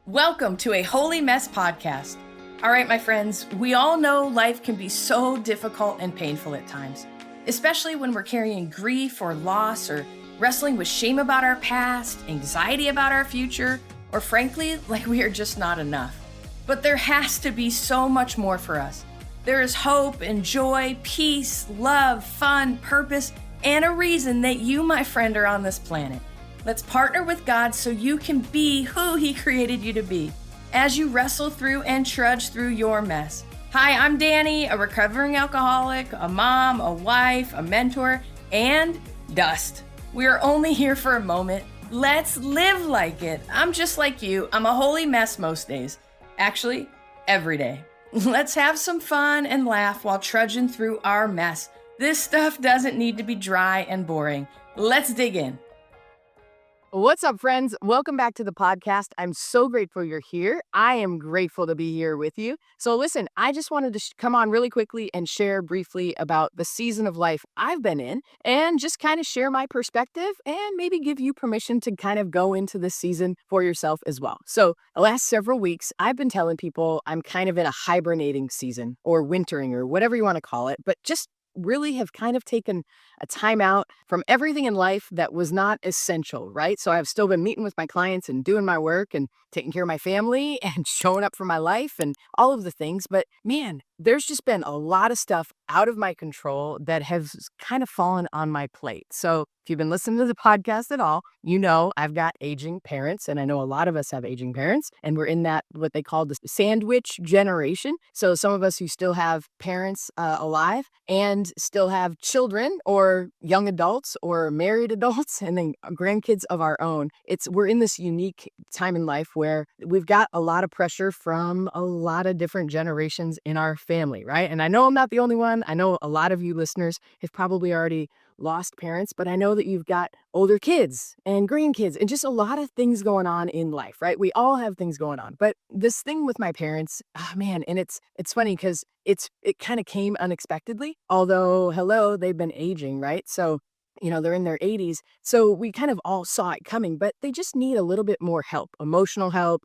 Welcome to a Holy Mess podcast. All right, my friends, we all know life can be so difficult and painful at times, especially when we're carrying grief or loss or wrestling with shame about our past, anxiety about our future, or frankly, like we are just not enough. But there has to be so much more for us. There is hope and joy, peace, love, fun, purpose, and a reason that you, my friend, are on this planet. Let's partner with God so you can be who He created you to be as you wrestle through and trudge through your mess. Hi, I'm Dani, a recovering alcoholic, a mom, a wife, a mentor, and dust. We are only here for a moment. Let's live like it. I'm just like you. I'm a holy mess most days. Actually, every day. Let's have some fun and laugh while trudging through our mess. This stuff doesn't need to be dry and boring. Let's dig in. What's up, friends? Welcome back to the podcast. I'm so grateful you're here. I am grateful to be here with you. So listen, I just wanted to come on really quickly and share briefly about the season of life I've been in and just kind of share my perspective and maybe give you permission to kind of go into this season for yourself as well. So the last several weeks, I've been telling people I'm kind of in a hibernating season or wintering or whatever you want to call it, but just really have kind of taken a time out from everything in life that was not essential, right? So I've still been meeting with my clients and doing my work and taking care of my family and showing up for my life and all of the things. But man, there's just been a lot of stuff out of my control that has kind of fallen on my plate. So if you've been listening to the podcast at all, you know I've got aging parents, and I know a lot of us have aging parents, and we're in that what they call the sandwich generation. So some of us who still have parents alive and still have children or young adults or married adults and then grandkids of our own. We're in this unique time in life where we've got a lot of pressure from a lot of different generations in our family, right? And I know I'm not the only one. I know a lot of you listeners have probably already lost parents, but I know that you've got older kids and grandkids and just a lot of things going on in life, right? We all have things going on. But this thing with my parents, man, and it's funny because it kind of came unexpectedly. Although, hello, they've been aging, right? So they're in their 80s. So we kind of all saw it coming, but they just need a little bit more help, emotional help,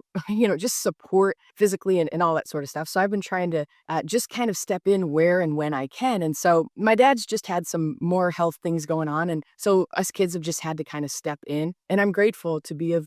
just support physically and all that sort of stuff. So I've been trying to just kind of step in where and when I can. And so my dad's just had some more health things going on. And so us kids have just had to kind of step in. And I'm grateful to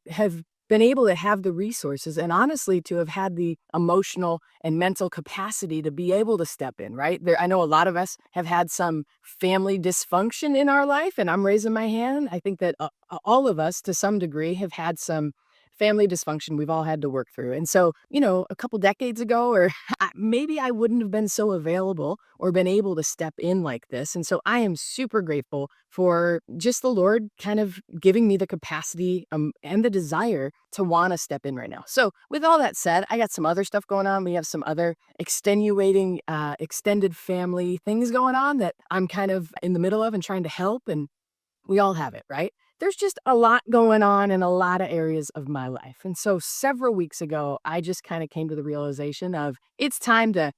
have been able to have the resources and honestly to have had the emotional and mental capacity to be able to step in, right? I know a lot of us have had some family dysfunction in our life, and I'm raising my hand. I think that all of us to some degree have had some family dysfunction we've all had to work through. And so, a couple decades ago, or maybe I wouldn't have been so available or been able to step in like this. And so I am super grateful for just the Lord kind of giving me the capacity and the desire to want to step in right now. So with all that said, I got some other stuff going on. We have some other extenuating, extended family things going on that I'm kind of in the middle of and trying to help. And we all have it, right? There's just a lot going on in a lot of areas of my life. And so several weeks ago, I just kind of came to the realization of it's time to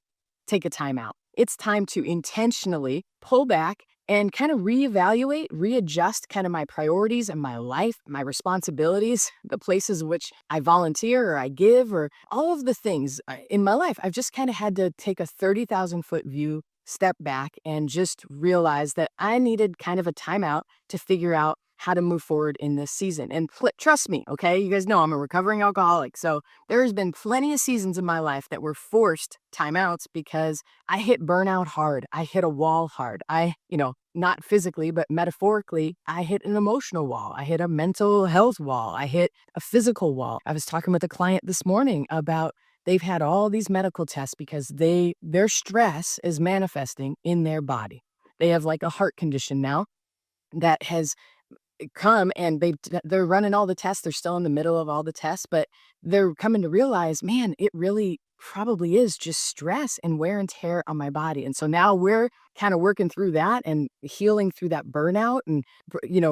take a time out. It's time to intentionally pull back and kind of reevaluate, readjust kind of my priorities and my life, my responsibilities, the places which I volunteer or I give or all of the things in my life. I've just kind of had to take a 30,000 foot view, step back and just realize that I needed kind of a timeout to figure out how to move forward in this season. And trust me, okay? You guys know I'm a recovering alcoholic. So there has been plenty of seasons in my life that were forced timeouts because I hit burnout hard. I hit a wall hard. Not physically, but metaphorically, I hit an emotional wall. I hit a mental health wall. I hit a physical wall. I was talking with a client this morning about they've had all these medical tests because their stress is manifesting in their body. They have like a heart condition now that has come and they're running all the tests. They're still in the middle of all the tests, but they're coming to realize, man, it really probably is just stress and wear and tear on my body. And so now we're kind of working through that and healing through that burnout and,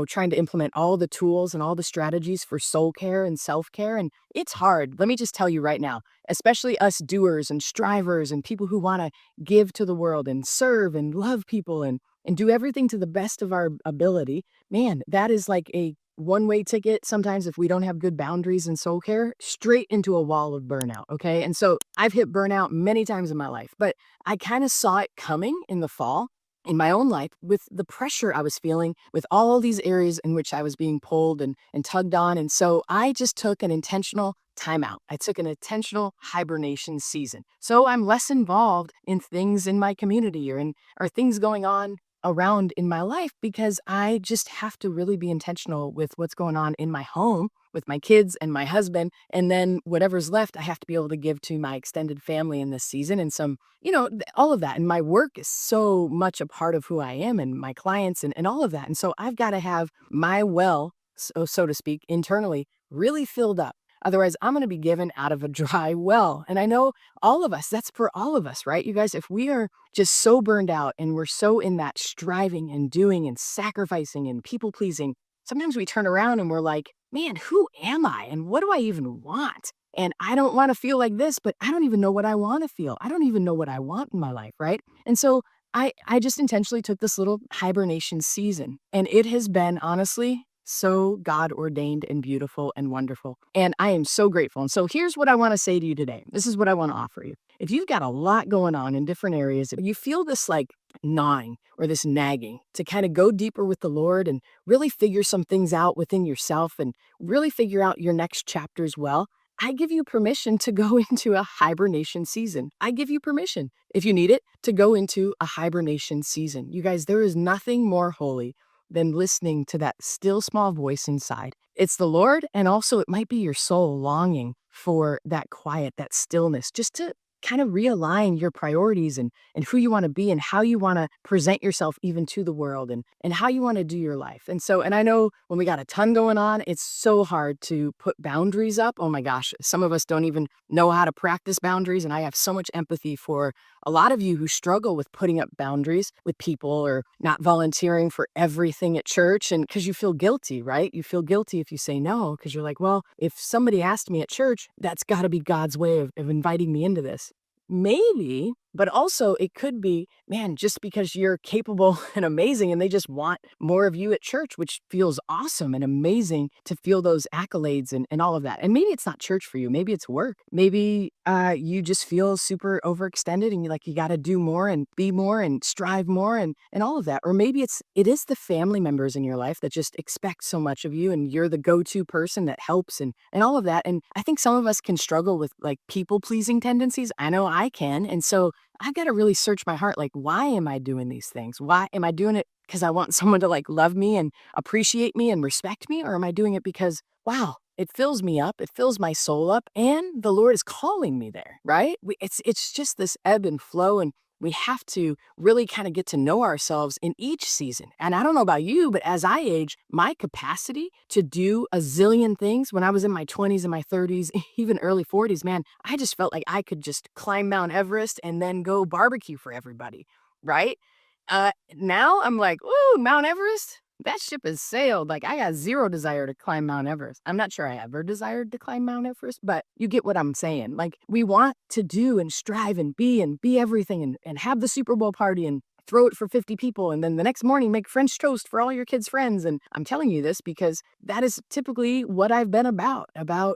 trying to implement all the tools and all the strategies for soul care and self-care. And it's hard. Let me just tell you right now, especially us doers and strivers and people who want to give to the world and serve and love people and do everything to the best of our ability. Man, that is like a one-way ticket sometimes if we don't have good boundaries in soul care, straight into a wall of burnout, okay? And so I've hit burnout many times in my life, but I kind of saw it coming in the fall in my own life with the pressure I was feeling with all these areas in which I was being pulled and tugged on. And so I just took an intentional timeout. I took an intentional hibernation season. So I'm less involved in things in my community or things going on around in my life because I just have to really be intentional with what's going on in my home with my kids and my husband. And then whatever's left, I have to be able to give to my extended family in this season and some, all of that. And my work is so much a part of who I am and my clients and all of that. And so I've got to have my well, so to speak, internally really filled up. Otherwise, I'm going to be given out of a dry well. And I know all of us, that's for all of us, right? You guys, if we are just so burned out and we're so in that striving and doing and sacrificing and people pleasing, sometimes we turn around and we're like, man, who am I? And what do I even want? And I don't want to feel like this, but I don't even know what I want to feel. I don't even know what I want in my life, right? And so I just intentionally took this little hibernation season. And it has been honestly so God ordained and beautiful and wonderful. And I am so grateful. And so here's what I want to say to you today. This is what I want to offer you. If you've got a lot going on in different areas, if you feel this like gnawing or this nagging to kind of go deeper with the Lord and really figure some things out within yourself and really figure out your next chapter as well, I give you permission to go into a hibernation season. I give you permission, if you need it, to go into a hibernation season. You guys, there is nothing more holy than listening to that still small voice inside. It's the Lord, and also it might be your soul longing for that quiet, that stillness, just to kind of realign your priorities and who you want to be and how you want to present yourself even to the world and how you want to do your life. And I know when we got a ton going on, it's so hard to put boundaries up. Oh my gosh, some of us don't even know how to practice boundaries. And I have so much empathy for a lot of you who struggle with putting up boundaries with people or not volunteering for everything at church. And because you feel guilty, right? You feel guilty if you say no, because you're like, well, if somebody asked me at church, that's got to be God's way of inviting me into this. Maybe, but also it could be, man, just because you're capable and amazing and they just want more of you at church, which feels awesome and amazing to feel those accolades and all of that. And maybe it's not church for you. Maybe it's work. Maybe you just feel super overextended and you got to do more and be more and strive more and all of that. Or maybe it is the family members in your life that just expect so much of you and you're the go-to person that helps and all of that. And I think some of us can struggle with like people pleasing tendencies. I know I can. And so I've got to really search my heart. Like, why am I doing these things? Why am I doing it because I want someone to like love me and appreciate me and respect me? Or am I doing it because, wow, it fills me up, it fills my soul up, and the Lord is calling me there, right? It's just this ebb and flow, and we have to really kind of get to know ourselves in each season. And I don't know about you, but as I age, my capacity to do a zillion things when I was in my 20s and my 30s, even early 40s, man, I just felt like I could just climb Mount Everest and then go barbecue for everybody, right? Now I'm like, ooh, Mount Everest? That ship has sailed. Like, I got zero desire to climb Mount Everest. I'm not sure I ever desired to climb Mount Everest, but you get what I'm saying. Like, we want to do and strive and be everything and have the Super Bowl party and throw it for 50 people. And then the next morning, make French toast for all your kids' friends. And I'm telling you this because that is typically what I've been about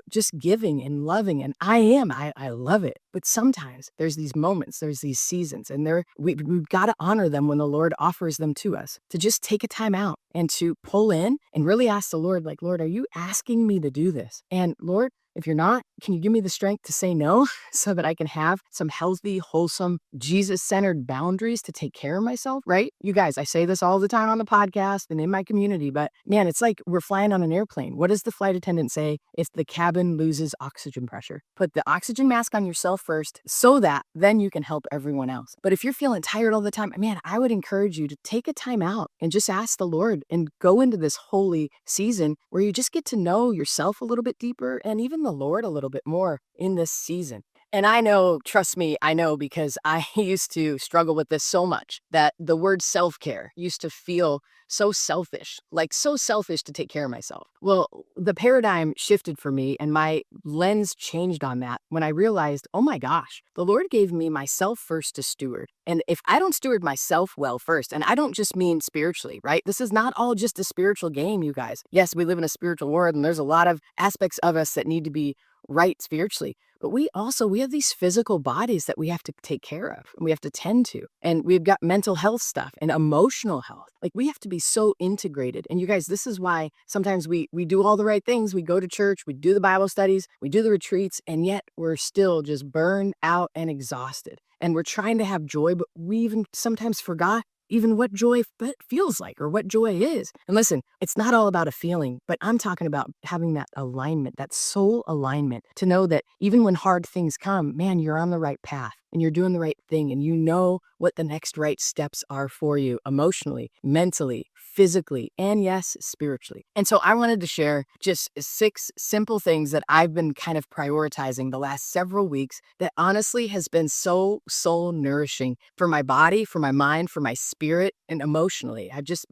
just giving and loving. And I love it. But sometimes there's these moments, there's these seasons, and we've got to honor them when the Lord offers them to us, to just take a time out and to pull in and really ask the Lord, like, Lord, are you asking me to do this? And Lord, if you're not, can you give me the strength to say no so that I can have some healthy, wholesome, Jesus-centered boundaries to take care of myself, right? You guys, I say this all the time on the podcast and in my community, but man, it's like we're flying on an airplane. What does the flight attendant say if the cabin loses oxygen pressure? Put the oxygen mask on yourself first so that then you can help everyone else. But if you're feeling tired all the time, man, I would encourage you to take a time out and just ask the Lord and go into this holy season where you just get to know yourself a little bit deeper and even the Lord a little bit more in this season. And I know, trust me, I know because I used to struggle with this so much that the word self care used to feel so selfish, like so selfish to take care of myself. Well, the paradigm shifted for me and my lens changed on that when I realized, oh my gosh, the Lord gave me myself first to steward. And if I don't steward myself well first, and I don't just mean spiritually, right? This is not all just a spiritual game, you guys. Yes, we live in a spiritual world and there's a lot of aspects of us that need to be right spiritually. But we have these physical bodies that we have to take care of and we have to tend to. And we've got mental health stuff and emotional health. Like we have to be so integrated. And you guys, this is why sometimes we do all the right things. We go to church, we do the Bible studies, we do the retreats, and yet we're still just burned out and exhausted. And we're trying to have joy, but we even sometimes forgot even what joy feels like or what joy is. And listen, it's not all about a feeling, but I'm talking about having that alignment, that soul alignment to know that even when hard things come, man, you're on the right path and you're doing the right thing and you know what the next right steps are for you emotionally, mentally, physically, and yes, spiritually. And so I wanted to share just 6 simple things that I've been kind of prioritizing the last several weeks that honestly has been so soul nourishing for my body, for my mind, for my spirit, and emotionally.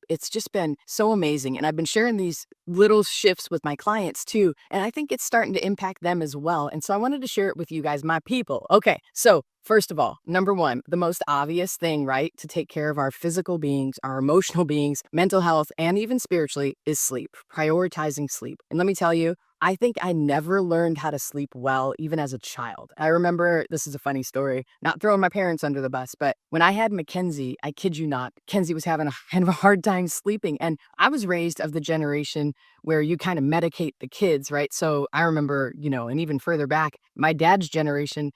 It's just been so amazing. And I've been sharing these little shifts with my clients too. And I think it's starting to impact them as well. And so I wanted to share it with you guys, my people. Okay. So first of all, number one, the most obvious thing, right, to take care of our physical beings, our emotional beings, mental health, and even spiritually is sleep, prioritizing sleep. And let me tell you, I think I never learned how to sleep well, even as a child. I remember, this is a funny story, not throwing my parents under the bus, but when I had Mackenzie, I kid you not, Kenzie was having a kind of a hard time sleeping. And I was raised of the generation where you kind of medicate the kids, right? So I remember, and even further back, my dad's generation,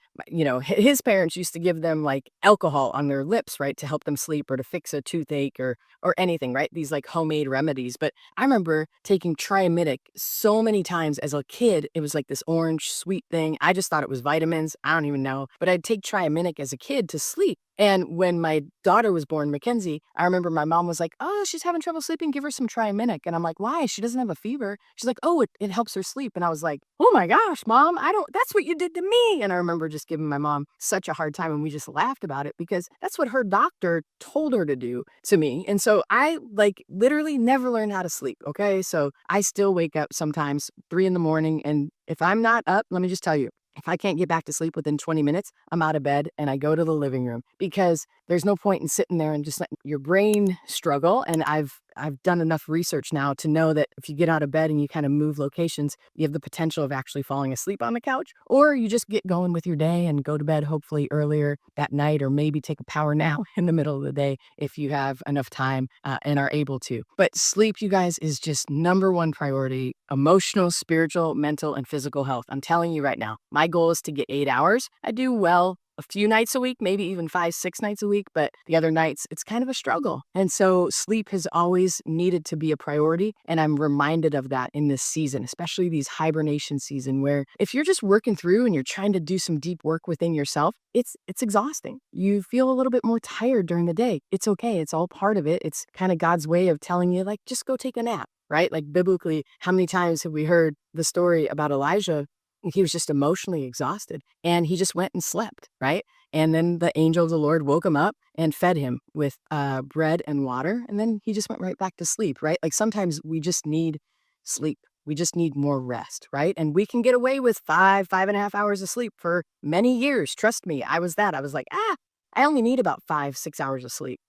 his parents used to give them like alcohol on their lips, right, to help them sleep or to fix a toothache or anything, right? These like homemade remedies. But I remember taking Triamidic so many times as a kid. It was like this orange sweet thing. I just thought it was vitamins. I don't even know. But I'd take Triamidic as a kid to sleep. And when my daughter was born, Mackenzie, I remember my mom was like, oh, she's having trouble sleeping. Give her some Triamidic. And I'm like, why? She doesn't have a fever. She's like, oh, it helps her sleep. And I was like, oh my gosh, mom, that's what you did to me. And I remember just giving my mom such a hard time. And we just laughed about it because that's what her doctor told her to do to me. And so I like literally never learned how to sleep. Okay. So I still wake up sometimes 3 a.m. And if I'm not up, let me just tell you, if I can't get back to sleep within 20 minutes, I'm out of bed and I go to the living room because there's no point in sitting there and just letting your brain struggle. And I've done enough research now to know that if you get out of bed and you kind of move locations, you have the potential of actually falling asleep on the couch, or you just get going with your day and go to bed hopefully earlier that night, or maybe take a power nap in the middle of the day if you have enough time and are able to. But sleep, you guys, is just number one priority: emotional, spiritual, mental, and physical health. I'm telling you right now, my goal is to get 8 hours. I do well a few nights a week, maybe even 5, 6 nights a week, but the other nights it's kind of a struggle. And so sleep has always needed to be a priority. And I'm reminded of that in this season, especially these hibernation season, where if you're just working through and you're trying to do some deep work within yourself, it's exhausting. You feel a little bit more tired during the day. It's okay. It's all part of it. It's kind of God's way of telling you, like, just go take a nap, right? Like biblically, how many times have we heard the story about Elijah? He was just emotionally exhausted and he just went and slept, right? And then the angel of the Lord woke him up and fed him with bread and water. And then he just went right back to sleep, right? Like sometimes we just need sleep. We just need more rest, right? And we can get away with 5.5 hours of sleep for many years. Trust me, I was that. I was like, I only need about 5, 6 hours of sleep.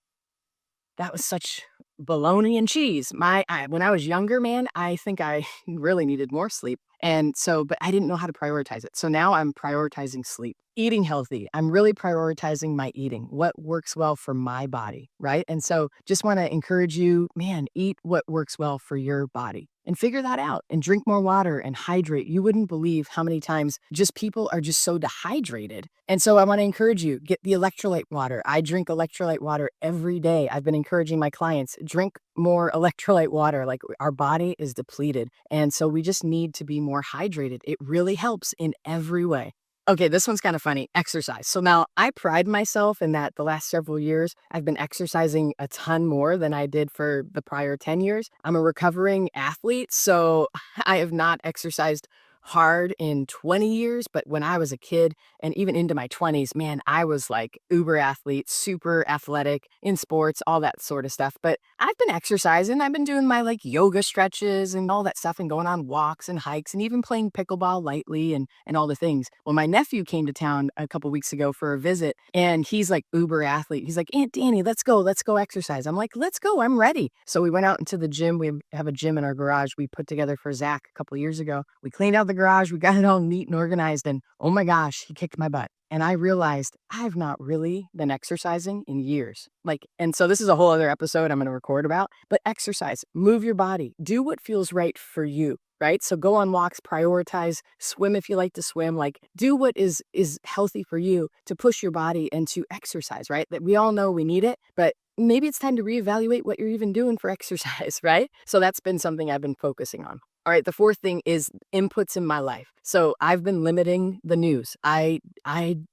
That was such bologna and cheese. When I was younger, man, I think I really needed more sleep. And so, but I didn't know how to prioritize it. So now I'm prioritizing sleep, eating healthy. I'm really prioritizing my eating, what works well for my body, right? And so just want to encourage you, man, eat what works well for your body and figure that out and drink more water and hydrate. You wouldn't believe how many times just people are just so dehydrated. And so I want to encourage you, get the electrolyte water. I drink electrolyte water every day. I've been encouraging my clients, drink more electrolyte water. Like our body is depleted. And so we just need to be more hydrated. It really helps in every way. Okay, this one's kind of funny. Exercise. So now I pride myself in that the last several years, I've been exercising a ton more than I did for the prior 10 years. I'm a recovering athlete, so I have not exercised hard in 20 years, but when I was a kid and even into my 20s, man, I was like uber athlete, super athletic in sports, all that sort of stuff. But I've been exercising. I've been doing my like yoga stretches and all that stuff and going on walks and hikes and even playing pickleball lightly and all the things. Well, my nephew came to town a couple weeks ago for a visit and he's like uber athlete. He's like, Aunt Dani, let's go exercise. I'm like, let's go. I'm ready. So we went out into the gym. We have a gym in our garage we put together for Zach a couple years ago. We cleaned out the garage. We got it all neat and organized. And oh my gosh, he kicked my butt. And I realized I've not really been exercising in years. And so this is a whole other episode I'm going to record about, but exercise, move your body, do what feels right for you. Right? So go on walks, prioritize, swim if you like to swim, like do what is healthy for you to push your body and to exercise, right? That we all know we need it, but maybe it's time to reevaluate what you're even doing for exercise, right? So that's been something I've been focusing on. All right, the fourth thing is inputs in my life. So I've been limiting the news. I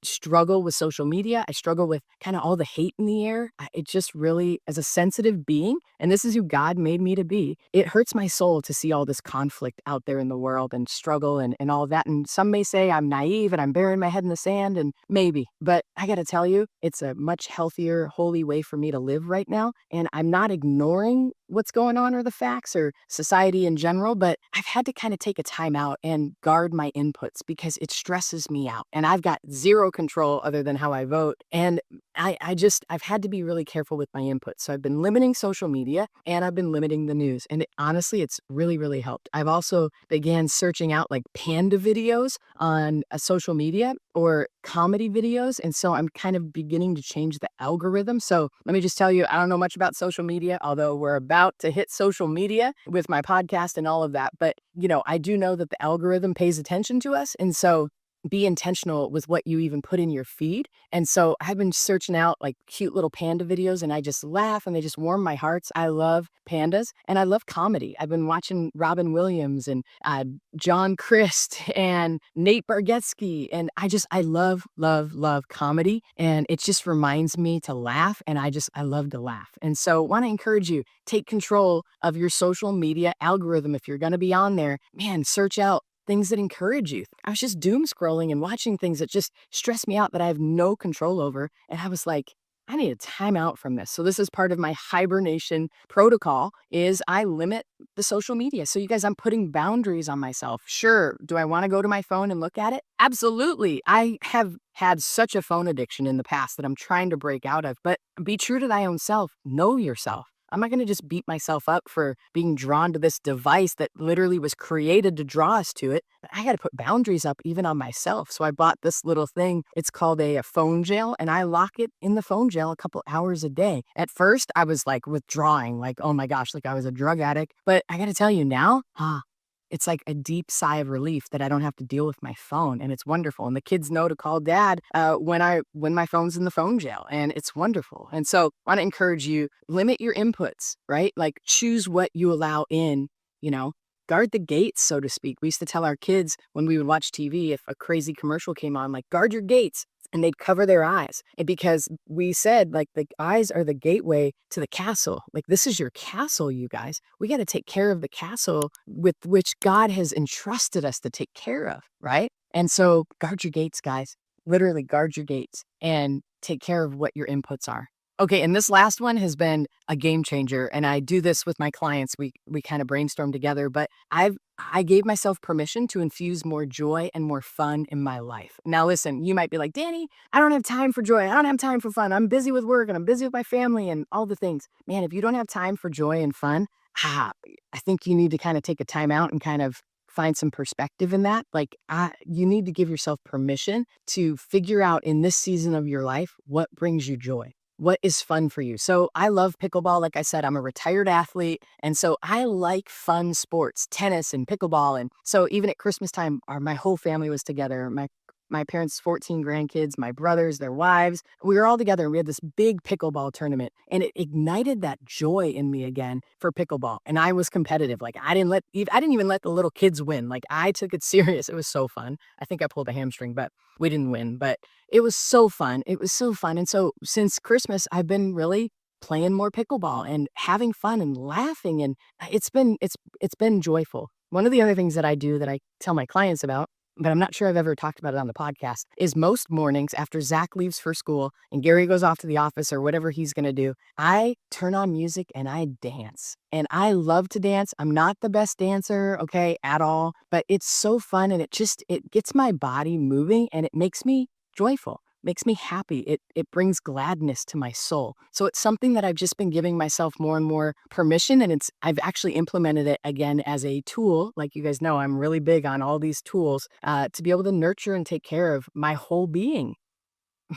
struggle with social media. I struggle with kind of all the hate in the air. It just really, as a sensitive being, and this is who God made me to be, it hurts my soul to see all this conflict out there in the world and struggle and all of that. And some may say I'm naive and I'm burying my head in the sand, and maybe, but I got to tell you, it's a much healthier, holy way for me to live right now. And I'm not ignoring what's going on or the facts or society in general, but I've had to kind of take a time out and guard my inputs because it stresses me out and I've got zero control other than how I vote. And I've had to be really careful with my inputs. So I've been limiting social media and I've been limiting the news. And honestly, it's really, really helped. I've also began searching out like panda videos on social media or comedy videos. And so I'm kind of beginning to change the algorithm. So let me just tell you, I don't know much about social media, although we're about to hit social media with my podcast and all of that. But, I do know that the algorithm pays attention to us. And so be intentional with what you even put in your feed. And so I've been searching out like cute little panda videos and I just laugh and they just warm my hearts. I love pandas and I love comedy. I've been watching Robin Williams and John Christ and Nate Bargatze. And I love, love, love comedy. And it just reminds me to laugh. And I love to laugh. And so want to encourage you, take control of your social media algorithm. If you're going to be on there, man, search out things that encourage you. I was just doom scrolling and watching things that just stress me out that I have no control over. And I was like, I need a time out from this. So this is part of my hibernation protocol is I limit the social media. So you guys, I'm putting boundaries on myself. Sure. Do I want to go to my phone and look at it? Absolutely. I have had such a phone addiction in the past that I'm trying to break out of, but be true to thy own self. Know yourself. I'm not going to just beat myself up for being drawn to this device that literally was created to draw us to it. But I got to put boundaries up even on myself. So I bought this little thing. It's called a phone jail, and I lock it in the phone jail a couple hours a day. At first, I was like withdrawing, like, oh my gosh, like I was a drug addict. But I got to tell you now, it's like a deep sigh of relief that I don't have to deal with my phone, and it's wonderful. And the kids know to call dad when my phone's in the phone jail, and it's wonderful. And so I want to encourage you, limit your inputs, right? Like choose what you allow in, guard the gates, so to speak. We used to tell our kids when we would watch TV, if a crazy commercial came on, like guard your gates. And they'd cover their eyes. And because we said, like, the eyes are the gateway to the castle. Like, this is your castle, you guys. We got to take care of the castle with which God has entrusted us to take care of, right? And so guard your gates, guys. Literally guard your gates and take care of what your inputs are. Okay, and this last one has been a game changer, and I do this with my clients. We kind of brainstorm together, but I gave myself permission to infuse more joy and more fun in my life. Now, listen, you might be like, Dani, I don't have time for joy. I don't have time for fun. I'm busy with work and I'm busy with my family and all the things. Man, if you don't have time for joy and fun, I think you need to kind of take a time out and kind of find some perspective in that. You need to give yourself permission to figure out in this season of your life what brings you joy. What is fun for you? So I love pickleball. Like I said, I'm a retired athlete. And so I like fun sports, tennis and pickleball. And so even at Christmas time, my whole family was together. My parents' 14 grandkids, my brothers, their wives, we were all together and we had this big pickleball tournament and it ignited that joy in me again for pickleball. And I was competitive. Like I didn't even let the little kids win. Like I took it serious. It was so fun. I think I pulled a hamstring, but we didn't win, but it was so fun. It was so fun. And so since Christmas, I've been really playing more pickleball and having fun and laughing. And it's been joyful. One of the other things that I do that I tell my clients about, but I'm not sure I've ever talked about it on the podcast, is most mornings after Zach leaves for school and Gary goes off to the office or whatever he's going to do, I turn on music and I dance. And I love to dance. I'm not the best dancer, okay, at all, but it's so fun and it gets my body moving and it makes me joyful, makes me happy. It brings gladness to my soul. So it's something that I've just been giving myself more and more permission, and I've actually implemented it again as a tool. Like you guys know, I'm really big on all these tools to be able to nurture and take care of my whole being,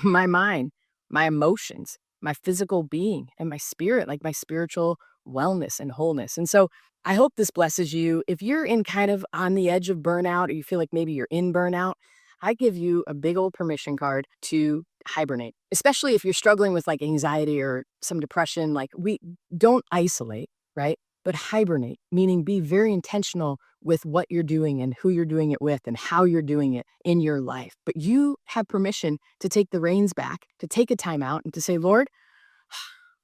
my mind, my emotions, my physical being, and my spirit, like my spiritual wellness and wholeness. And so I hope this blesses you. If you're in kind of on the edge of burnout, or you feel like maybe you're in burnout, I give you a big old permission card to hibernate, especially if you're struggling with like anxiety or some depression. Like, we don't isolate, right? But hibernate, meaning be very intentional with what you're doing and who you're doing it with and how you're doing it in your life. But you have permission to take the reins back, to take a time out and to say, Lord,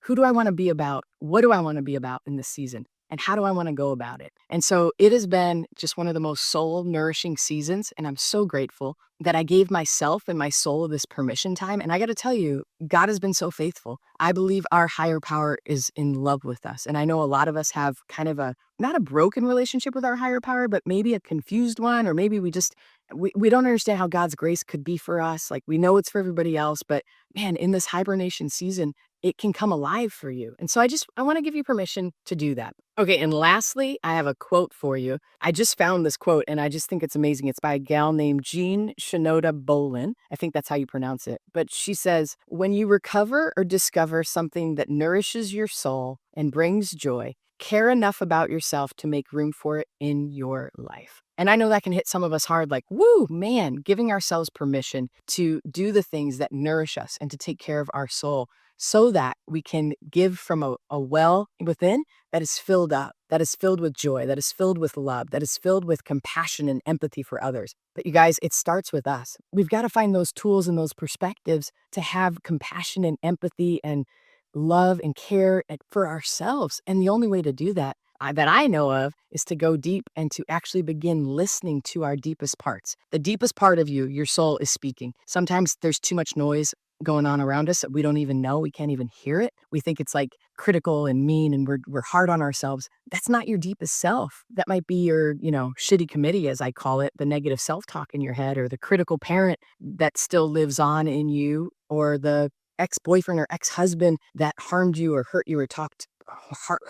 who do I want to be about? What do I want to be about in this season? And how do I want to go about it? And so it has been just one of the most soul nourishing seasons. And I'm so grateful that I gave myself and my soul this permission time. And I got to tell you, God has been so faithful. I believe our higher power is in love with us. And I know a lot of us have kind of not a broken relationship with our higher power, but maybe a confused one, or maybe we don't understand how God's grace could be for us. Like, we know it's for everybody else, but man, in this hibernation season, it can come alive for you. And so I want to give you permission to do that. Okay. And lastly, I have a quote for you. I just found this quote and I just think it's amazing. It's by a gal named Jean Shinoda Bolin. I think that's how you pronounce it. But she says, when you recover or discover something that nourishes your soul and brings joy, care enough about yourself to make room for it in your life. And I know that can hit some of us hard, like, woo, man, giving ourselves permission to do the things that nourish us and to take care of our soul so that we can give from a well within that is filled up, that is filled with joy, that is filled with love, that is filled with compassion and empathy for others. But you guys, it starts with us. We've got to find those tools and those perspectives to have compassion and empathy and love and care for ourselves. And the only way to do that that I know of is to go deep and to actually begin listening to our deepest parts. The deepest part of you, your soul, is speaking. Sometimes there's too much noise going on around us that we don't even know. We can't even hear it. We think it's like critical and mean and we're hard on ourselves. That's not your deepest self. That might be your, shitty committee, as I call it, the negative self-talk in your head, or the critical parent that still lives on in you, or the ex-boyfriend or ex-husband that harmed you or hurt you or talked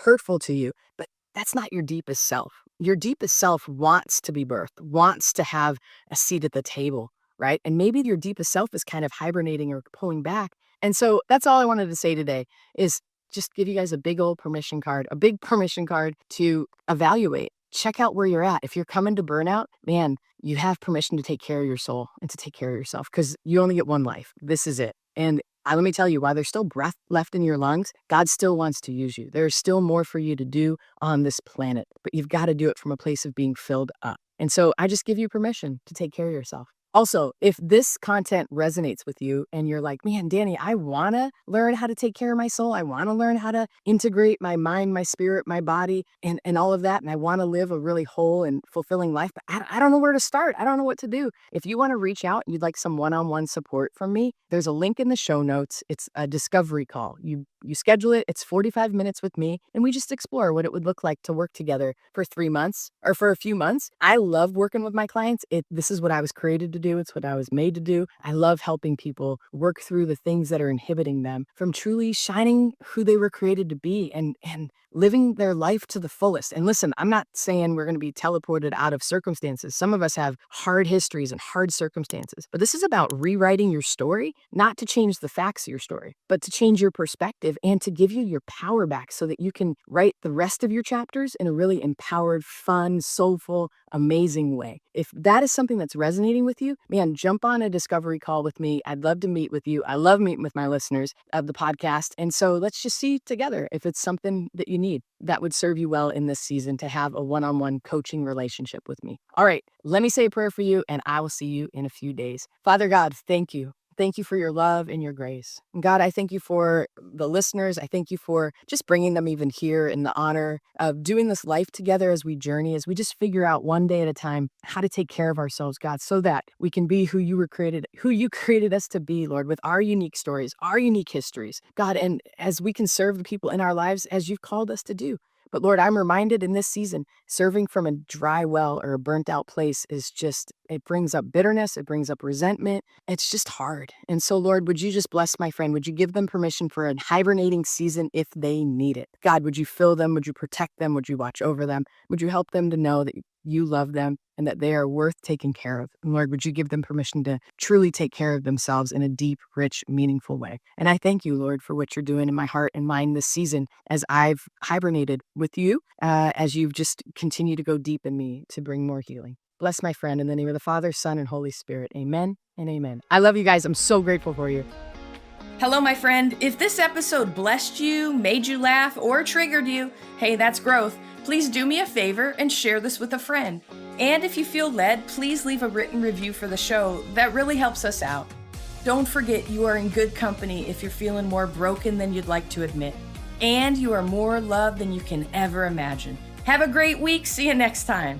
hurtful to you. But that's not your deepest self. Your deepest self wants to be birthed, wants to have a seat at the table, right? And maybe your deepest self is kind of hibernating or pulling back. And so that's all I wanted to say today is just give you guys a big old permission card, a big permission card to evaluate. Check out where you're at. If you're coming to burnout, man, you have permission to take care of your soul and to take care of yourself, because you only get one life. This is it. And let me tell you, while there's still breath left in your lungs, God still wants to use you. There's still more for you to do on this planet, but you've got to do it from a place of being filled up. And so I just give you permission to take care of yourself. Also, if this content resonates with you and you're like, man, Dani, I want to learn how to take care of my soul. I want to learn how to integrate my mind, my spirit, my body, and all of that. And I want to live a really whole and fulfilling life, but I don't know where to start. I don't know what to do. If you want to reach out and you'd like some one-on-one support from me, there's a link in the show notes. It's a discovery call. You schedule it. It's 45 minutes with me, and we just explore what it would look like to work together for 3 months or for a few months. I love working with my clients. This is what I was created to do. It's what I was made to do. I love helping people work through the things that are inhibiting them from truly shining who they were created to be and living their life to the fullest. And listen, I'm not saying we're going to be teleported out of circumstances. Some of us have hard histories and hard circumstances, but this is about rewriting your story, not to change the facts of your story, but to change your perspective and to give you your power back so that you can write the rest of your chapters in a really empowered, fun, soulful, amazing way. If that is something that's resonating with you, man, jump on a discovery call with me. I'd love to meet with you. I love meeting with my listeners of the podcast. And so let's just see together if it's something that you need that would serve you well in this season to have a one-on-one coaching relationship with me. All right, let me say a prayer for you and I will see you in a few days. Father God, thank you. Thank you for your love and your grace. And God, I thank you for the listeners. I thank you for just bringing them even here in the honor of doing this life together as we journey, as we just figure out one day at a time how to take care of ourselves, God, so that we can be who you created us to be, Lord, with our unique stories, our unique histories, God, and as we can serve the people in our lives as you've called us to do. But Lord, I'm reminded in this season, serving from a dry well or a burnt out place it brings up bitterness, it brings up resentment. It's just hard. And so, Lord, would you just bless my friend? Would you give them permission for a hibernating season if they need it? God, would you fill them? Would you protect them? Would you watch over them? Would you help them to know that you love them and that they are worth taking care of? And Lord, would you give them permission to truly take care of themselves in a deep, rich, meaningful way? And I thank you, Lord, for what you're doing in my heart and mind this season as I've hibernated with you, as you've just continued to go deep in me to bring more healing. Bless my friend in the name of the Father, Son, and Holy Spirit. Amen and amen. I love you guys. I'm so grateful for you. Hello, my friend. If this episode blessed you, made you laugh, or triggered you, hey, that's growth. Please do me a favor and share this with a friend. And if you feel led, please leave a written review for the show. That really helps us out. Don't forget, you are in good company if you're feeling more broken than you'd like to admit. And you are more loved than you can ever imagine. Have a great week. See you next time.